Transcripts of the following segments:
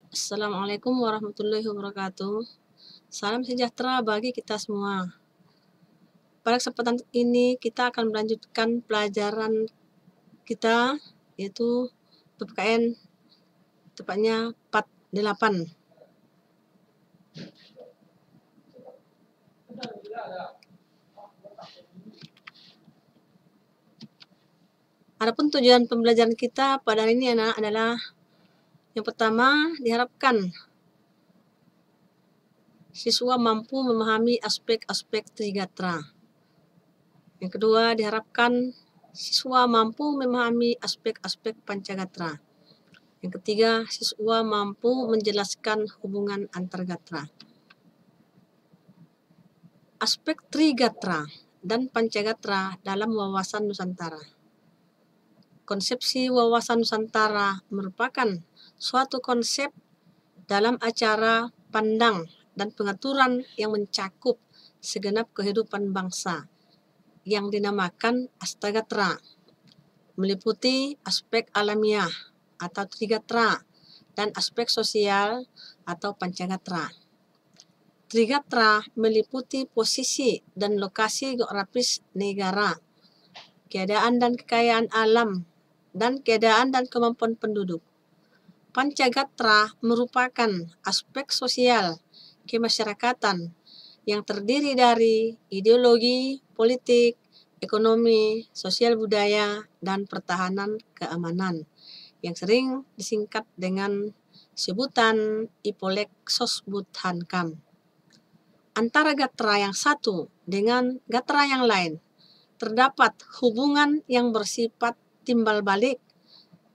Assalamualaikum warahmatullahi wabarakatuh. Salam sejahtera bagi kita semua. Pada kesempatan ini kita akan melanjutkan pelajaran kita, yaitu PPKN, tepatnya part 8. Adapun tujuan pembelajaran kita pada hari ini adalah yang pertama, diharapkan siswa mampu memahami aspek-aspek Trigatra. Yang kedua, diharapkan siswa mampu memahami aspek-aspek Pancagatra. Yang ketiga, siswa mampu menjelaskan hubungan antar gatra. Aspek Trigatra dan Pancagatra dalam wawasan Nusantara. Konsepsi wawasan Nusantara merupakan suatu konsep dalam acara pandang dan pengaturan yang mencakup segenap kehidupan bangsa yang dinamakan Astagatra, meliputi aspek alamiah atau Trigatra dan aspek sosial atau Pancagatra. Trigatra meliputi posisi dan lokasi geografis negara, keadaan dan kekayaan alam, dan keadaan dan kemampuan penduduk. Pancagatra merupakan aspek sosial kemasyarakatan yang terdiri dari ideologi, politik, ekonomi, sosial budaya, dan pertahanan keamanan yang sering disingkat dengan sebutan Ipolek Sosbud Hankam. Antara gatra yang satu dengan gatra yang lain terdapat hubungan yang bersifat timbal balik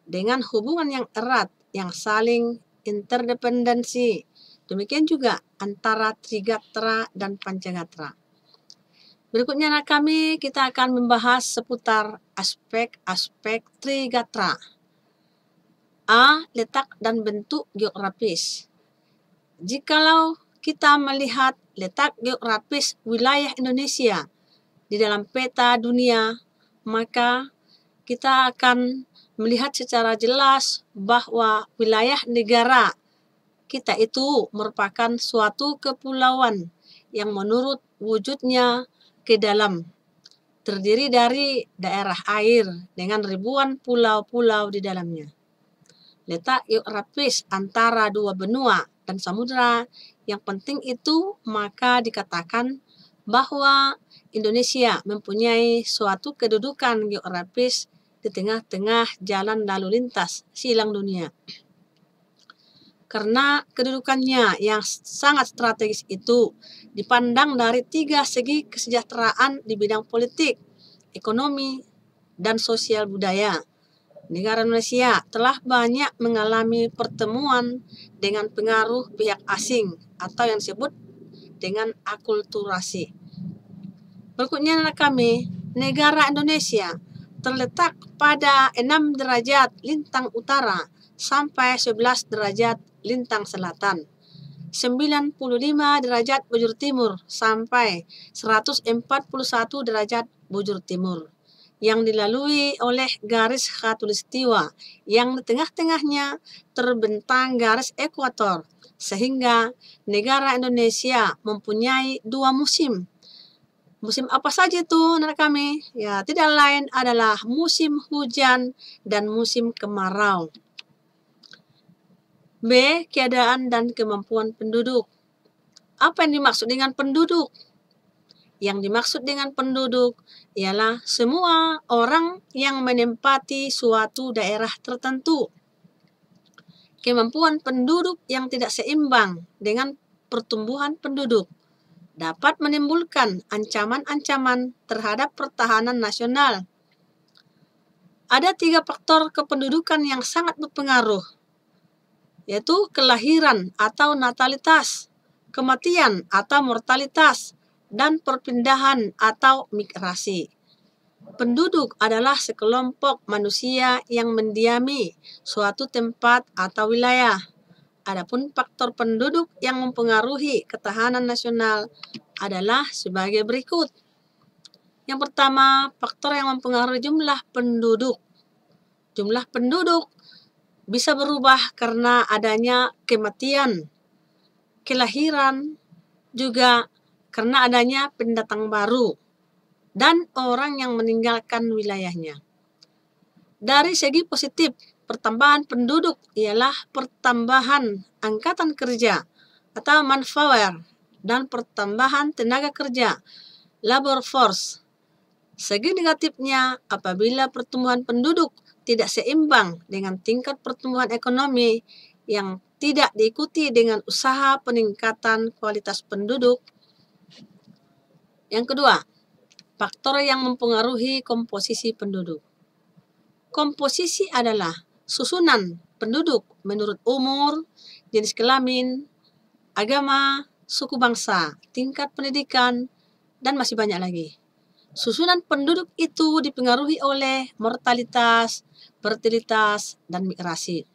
dengan hubungan yang erat yang saling interdependensi. Demikian juga antara Trigatra dan Pancagatra. Berikutnya kita akan membahas seputar aspek-aspek Trigatra. A. Letak dan bentuk geografis. Jikalau kita melihat letak geografis wilayah Indonesia di dalam peta dunia, maka kita akan melihat secara jelas bahwa wilayah negara kita itu merupakan suatu kepulauan yang menurut wujudnya ke dalam, terdiri dari daerah air dengan ribuan pulau-pulau di dalamnya. Letak geografis antara dua benua dan samudra yang penting itu maka dikatakan bahwa Indonesia mempunyai suatu kedudukan geografis di tengah-tengah jalan lalu lintas silang dunia. Karena kedudukannya yang sangat strategis itu dipandang dari 3 segi kesejahteraan di bidang politik, ekonomi, dan sosial budaya. Negara Indonesia telah banyak mengalami pertemuan dengan pengaruh pihak asing atau yang disebut dengan akulturasi. Berikutnya negara Indonesia terletak pada 6 derajat lintang utara sampai 11 derajat lintang selatan, 95 derajat bujur timur sampai 141 derajat bujur timur, yang dilalui oleh garis khatulistiwa yang di tengah-tengahnya terbentang garis ekuator, sehingga negara Indonesia mempunyai 2 musim. Musim apa saja itu anak kami? Ya, tidak lain adalah musim hujan dan musim kemarau. B. Keadaan dan kemampuan penduduk. Apa yang dimaksud dengan penduduk? Yang dimaksud dengan penduduk ialah semua orang yang menempati suatu daerah tertentu. Kemampuan penduduk yang tidak seimbang dengan pertumbuhan penduduk dapat menimbulkan ancaman-ancaman terhadap pertahanan nasional. Ada 3 faktor kependudukan yang sangat berpengaruh, yaitu kelahiran atau natalitas, kematian atau mortalitas, dan perpindahan atau migrasi. Penduduk adalah sekelompok manusia yang mendiami suatu tempat atau wilayah. Adapun faktor penduduk yang mempengaruhi ketahanan nasional adalah sebagai berikut. Yang pertama, faktor yang mempengaruhi jumlah penduduk. Jumlah penduduk bisa berubah karena adanya kematian, kelahiran, juga karena adanya pendatang baru dan orang yang meninggalkan wilayahnya. Dari segi positif, pertambahan penduduk ialah pertambahan angkatan kerja atau manpower dan pertambahan tenaga kerja, labor force. Segi negatifnya, apabila pertumbuhan penduduk tidak seimbang dengan tingkat pertumbuhan ekonomi yang tidak diikuti dengan usaha peningkatan kualitas penduduk. Yang kedua, faktor yang mempengaruhi komposisi penduduk. Komposisi adalah susunan penduduk menurut umur, jenis kelamin, agama, suku bangsa, tingkat pendidikan, dan masih banyak lagi. Susunan penduduk itu dipengaruhi oleh mortalitas, fertilitas, dan migrasi.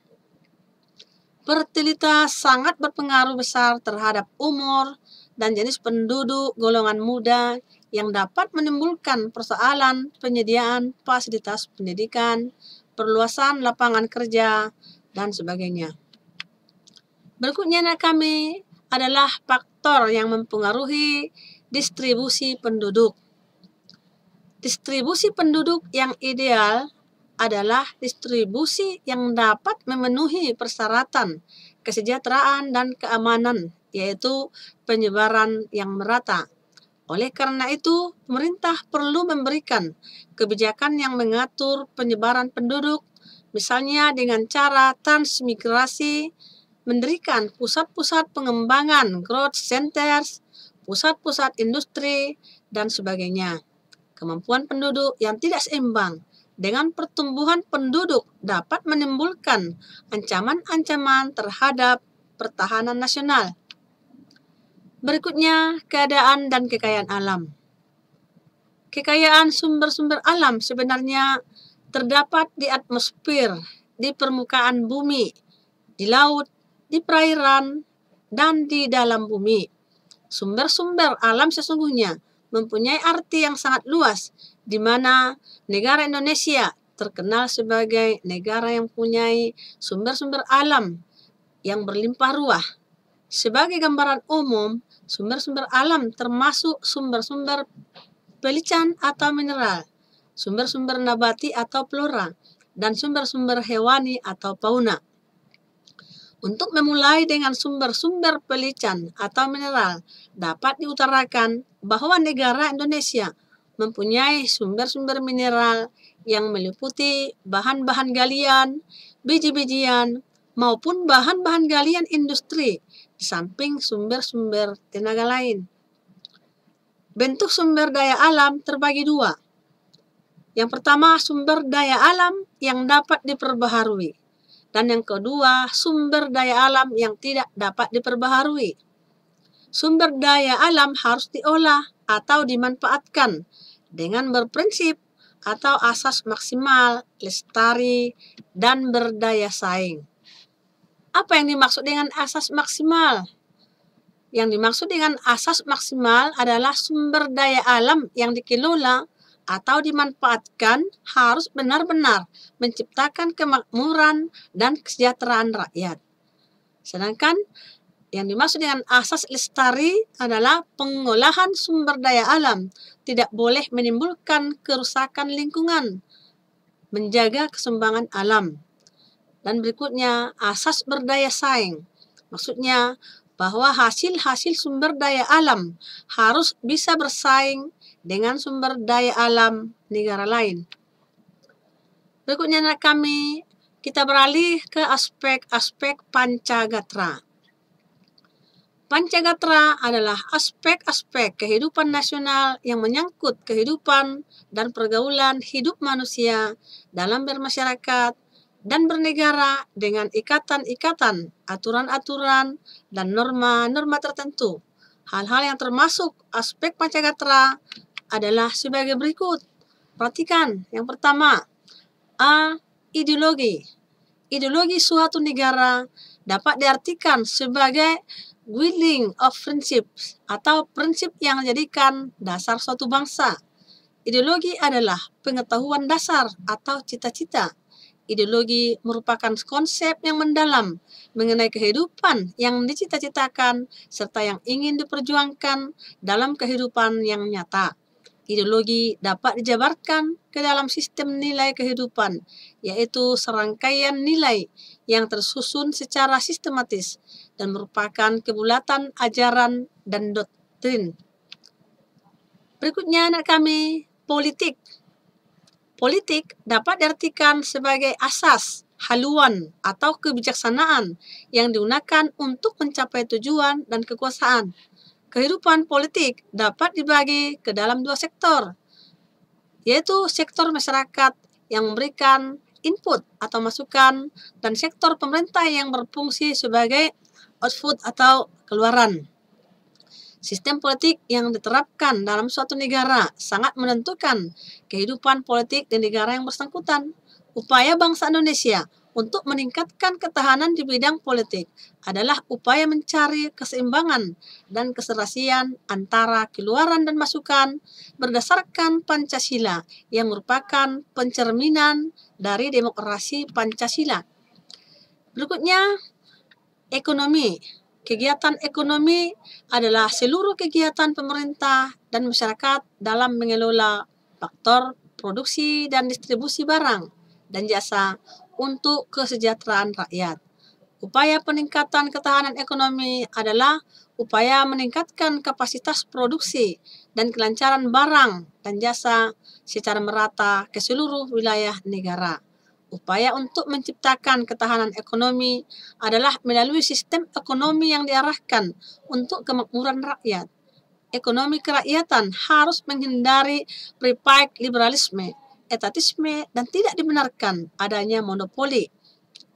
Fertilitas sangat berpengaruh besar terhadap umur dan jenis penduduk golongan muda yang dapat menimbulkan persoalan penyediaan fasilitas pendidikan, perluasan lapangan kerja, dan sebagainya. Berikutnya kami adalah faktor yang mempengaruhi distribusi penduduk. Distribusi penduduk yang ideal adalah distribusi yang dapat memenuhi persyaratan kesejahteraan dan keamanan, yaitu penyebaran yang merata. Oleh karena itu, pemerintah perlu memberikan kebijakan yang mengatur penyebaran penduduk, misalnya dengan cara transmigrasi, mendirikan pusat-pusat pengembangan growth centers, pusat-pusat industri, dan sebagainya. Kemampuan penduduk yang tidak seimbang dengan pertumbuhan penduduk dapat menimbulkan ancaman-ancaman terhadap pertahanan nasional. Berikutnya, keadaan dan kekayaan alam. Kekayaan sumber-sumber alam sebenarnya terdapat di atmosfer, di permukaan bumi, di laut, di perairan, dan di dalam bumi. Sumber-sumber alam sesungguhnya mempunyai arti yang sangat luas, di mana negara Indonesia terkenal sebagai negara yang mempunyai sumber-sumber alam yang berlimpah ruah. Sebagai gambaran umum, sumber-sumber alam termasuk sumber-sumber pelican atau mineral, sumber-sumber nabati atau flora, dan sumber-sumber hewani atau fauna. Untuk memulai dengan sumber-sumber pelican atau mineral, dapat diutarakan bahwa negara Indonesia mempunyai sumber-sumber mineral yang meliputi bahan-bahan galian, biji-bijian, maupun bahan-bahan galian industri, di samping sumber-sumber tenaga lain. Bentuk sumber daya alam terbagi dua. Yang pertama, sumber daya alam yang dapat diperbaharui. Dan yang kedua, sumber daya alam yang tidak dapat diperbaharui. Sumber daya alam harus diolah atau dimanfaatkan dengan berprinsip atau asas maksimal, lestari, dan berdaya saing. Apa yang dimaksud dengan asas maksimal? Yang dimaksud dengan asas maksimal adalah sumber daya alam yang dikelola atau dimanfaatkan harus benar-benar menciptakan kemakmuran dan kesejahteraan rakyat. Sedangkan yang dimaksud dengan asas lestari adalah pengolahan sumber daya alam tidak boleh menimbulkan kerusakan lingkungan, menjaga keseimbangan alam. Dan berikutnya, asas berdaya saing. Maksudnya bahwa hasil-hasil sumber daya alam harus bisa bersaing dengan sumber daya alam negara lain. Berikutnya kita beralih ke aspek-aspek Pancagatra. Pancagatra adalah aspek-aspek kehidupan nasional yang menyangkut kehidupan dan pergaulan hidup manusia dalam bermasyarakat dan bernegara dengan ikatan-ikatan, aturan-aturan, dan norma-norma tertentu. Hal-hal yang termasuk aspek Pancagatra adalah sebagai berikut. Perhatikan, yang pertama, ideologi. Ideologi suatu negara dapat diartikan sebagai guiding of principles atau prinsip yang menjadikan dasar suatu bangsa. Ideologi adalah pengetahuan dasar atau cita-cita ideologi merupakan konsep yang mendalam mengenai kehidupan yang dicita-citakan serta yang ingin diperjuangkan dalam kehidupan yang nyata. Ideologi dapat dijabarkan ke dalam sistem nilai kehidupan, yaitu serangkaian nilai yang tersusun secara sistematis dan merupakan kebulatan ajaran dan doktrin. Berikutnya anak kami, politik. Politik dapat diartikan sebagai asas, haluan, atau kebijaksanaan yang digunakan untuk mencapai tujuan dan kekuasaan. Kehidupan politik dapat dibagi ke dalam dua sektor, yaitu sektor masyarakat yang memberikan input atau masukan dan sektor pemerintah yang berfungsi sebagai output atau keluaran. Sistem politik yang diterapkan dalam suatu negara sangat menentukan kehidupan politik di negara yang bersangkutan. Upaya bangsa Indonesia untuk meningkatkan ketahanan di bidang politik adalah upaya mencari keseimbangan dan keserasian antara keluaran dan masukan berdasarkan Pancasila yang merupakan pencerminan dari demokrasi Pancasila. Berikutnya, ekonomi. Kegiatan ekonomi adalah seluruh kegiatan pemerintah dan masyarakat dalam mengelola faktor produksi dan distribusi barang dan jasa untuk kesejahteraan rakyat. Upaya peningkatan ketahanan ekonomi adalah upaya meningkatkan kapasitas produksi dan kelancaran barang dan jasa secara merata ke seluruh wilayah negara. Upaya untuk menciptakan ketahanan ekonomi adalah melalui sistem ekonomi yang diarahkan untuk kemakmuran rakyat. Ekonomi kerakyatan harus menghindari prepaid liberalisme, etatisme, dan tidak dibenarkan adanya monopoli.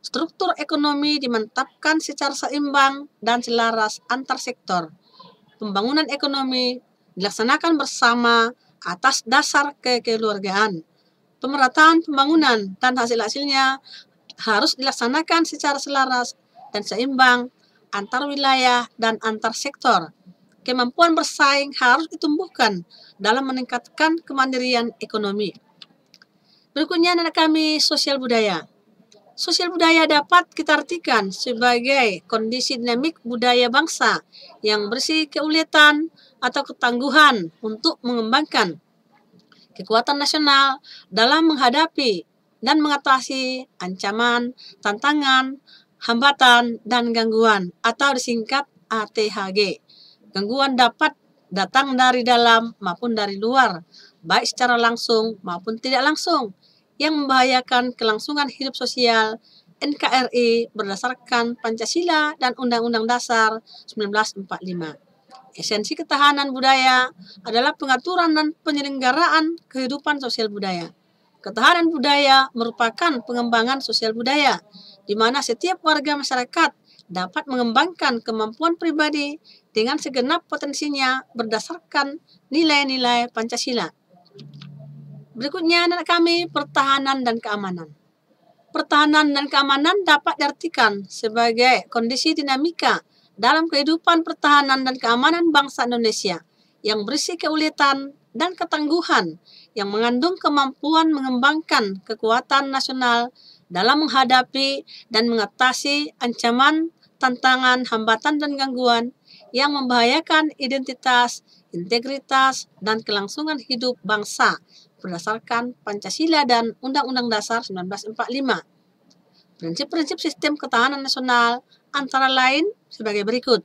Struktur ekonomi dimantapkan secara seimbang dan selaras antar sektor. Pembangunan ekonomi dilaksanakan bersama atas dasar kekeluargaan. Pemerataan pembangunan dan hasil-hasilnya harus dilaksanakan secara selaras dan seimbang antar wilayah dan antar sektor. Kemampuan bersaing harus ditumbuhkan dalam meningkatkan kemandirian ekonomi. Berikutnya anak kami, sosial budaya. Sosial budaya dapat kita artikan sebagai kondisi dinamik budaya bangsa yang bersih keuletan atau ketangguhan untuk mengembangkan kekuatan nasional dalam menghadapi dan mengatasi ancaman, tantangan, hambatan, dan gangguan atau disingkat ATHG. Gangguan dapat datang dari dalam maupun dari luar, baik secara langsung maupun tidak langsung, yang membahayakan kelangsungan hidup sosial NKRI berdasarkan Pancasila dan Undang-Undang Dasar 1945. Esensi ketahanan budaya adalah pengaturan dan penyelenggaraan kehidupan sosial budaya. Ketahanan budaya merupakan pengembangan sosial budaya, di mana setiap warga masyarakat dapat mengembangkan kemampuan pribadi dengan segenap potensinya berdasarkan nilai-nilai Pancasila. Berikutnya anak kami, pertahanan dan keamanan. Pertahanan dan keamanan dapat diartikan sebagai kondisi dinamika dalam kehidupan pertahanan dan keamanan bangsa Indonesia yang berisi keuletan dan ketangguhan yang mengandung kemampuan mengembangkan kekuatan nasional dalam menghadapi dan mengatasi ancaman, tantangan, hambatan, dan gangguan yang membahayakan identitas, integritas, dan kelangsungan hidup bangsa berdasarkan Pancasila dan Undang-Undang Dasar 1945. Prinsip-prinsip sistem ketahanan nasional antara lain sebagai berikut.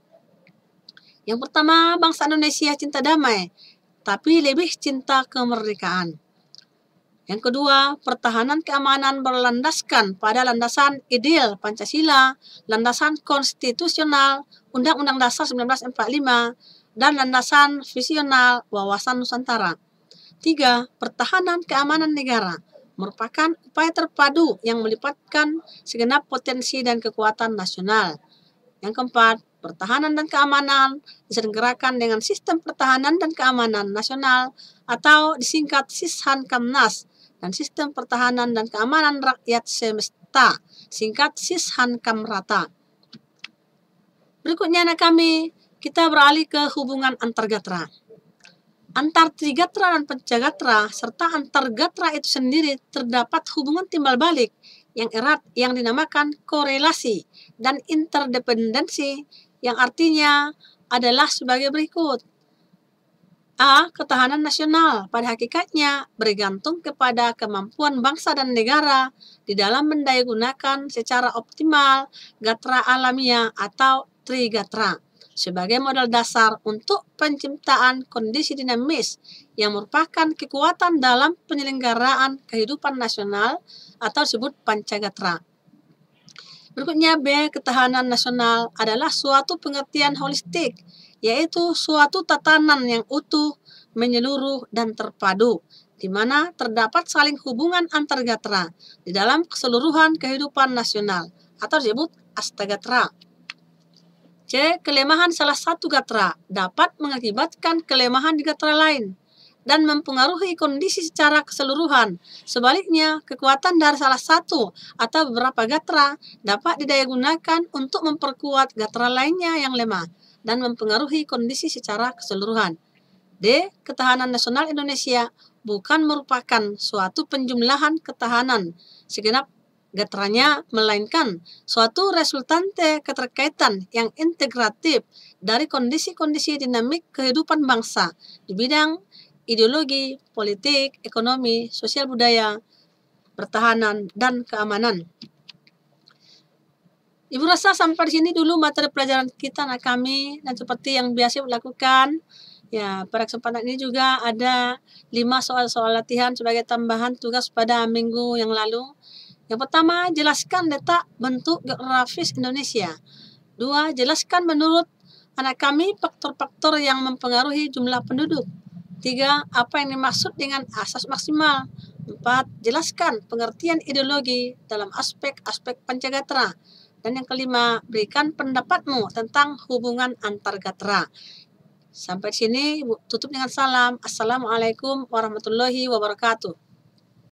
Yang pertama, bangsa Indonesia cinta damai, tapi lebih cinta kemerdekaan. Yang kedua, pertahanan keamanan berlandaskan pada landasan ideal Pancasila, landasan konstitusional Undang-Undang Dasar 1945, dan landasan visional wawasan Nusantara. 3. Pertahanan keamanan negara merupakan upaya terpadu yang melibatkan segenap potensi dan kekuatan nasional. Yang keempat, pertahanan dan keamanan diselenggarakan dengan sistem pertahanan dan keamanan nasional atau disingkat Sishankamnas dan sistem pertahanan dan keamanan rakyat semesta, singkat Sishankamrata. Berikutnya anak kami, kita beralih ke hubungan antargatra. Antar trigatra dan pencagatra serta antargatra itu sendiri terdapat hubungan timbal balik yang erat yang dinamakan korelasi dan interdependensi, yang artinya adalah sebagai berikut. A. Ketahanan nasional pada hakikatnya bergantung kepada kemampuan bangsa dan negara di dalam mendayagunakan secara optimal gatra alamiah atau trigatra sebagai modal dasar untuk penciptaan kondisi dinamis yang merupakan kekuatan dalam penyelenggaraan kehidupan nasional atau disebut pancagatra. Berikutnya B. Ketahanan nasional adalah suatu pengertian holistik, yaitu suatu tatanan yang utuh, menyeluruh, dan terpadu, di mana terdapat saling hubungan antar gatra di dalam keseluruhan kehidupan nasional, atau disebut astagatra. C. Kelemahan salah satu gatra dapat mengakibatkan kelemahan di gatra lain dan mempengaruhi kondisi secara keseluruhan. Sebaliknya, kekuatan dari salah satu atau beberapa gatra dapat didayagunakan untuk memperkuat gatra lainnya yang lemah dan mempengaruhi kondisi secara keseluruhan. D. Ketahanan nasional Indonesia bukan merupakan suatu penjumlahan ketahanan segenap gatranya, melainkan suatu resultante keterkaitan yang integratif dari kondisi-kondisi dinamik kehidupan bangsa di bidang ideologi, politik, ekonomi, sosial budaya, pertahanan, dan keamanan. Ibu rasa sampai di sini dulu materi pelajaran kita anak kami, dan seperti yang biasa lakukan, ya pada kesempatan ini juga ada 5 soal-soal latihan sebagai tambahan tugas pada minggu yang lalu. Yang pertama, jelaskan letak bentuk geografis Indonesia. 2, jelaskan menurut anak kami faktor-faktor yang mempengaruhi jumlah penduduk. 3. Apa yang dimaksud dengan asas maksimal? 4. Jelaskan pengertian ideologi dalam aspek-aspek pancagatra. Dan yang kelima, berikan pendapatmu tentang hubungan antar gatra. Sampai sini tutup dengan salam. Assalamualaikum warahmatullahi wabarakatuh.